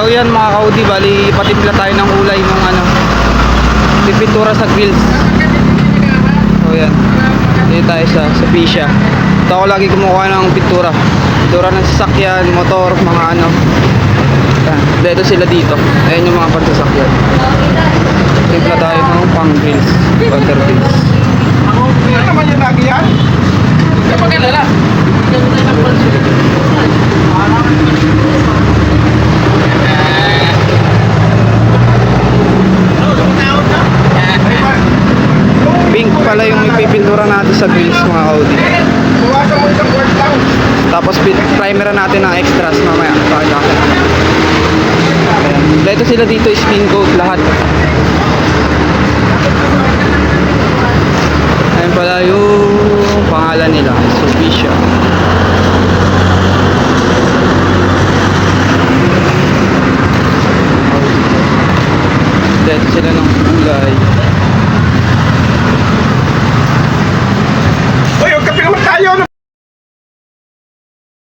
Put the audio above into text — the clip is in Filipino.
yan mga kaudi, bali patimpla tayo ng kulay nung ano, pipintura sa grills. So yan, dito tayo sa Pisha. Ito ako lagi kumukuha ng pintura ng sasakyan, motor, mga ano. Yan, dito sila dito. Ayan yung mga pansasakyan. Timpla tayo ng pang grills, water grills. Ano naman yung lagi yan? Hindi ka magkalala. Pink pala yung ipipintura natin sa grills mga kaudi. Buwasan mo isang word lang. Tapos primer natin ng extras mamaya. Pakita ko. Ayan. Dito sila dito, spin coat lahat. Ayan pala yung pangalan nila, Sophia. Dito sila ng kulay.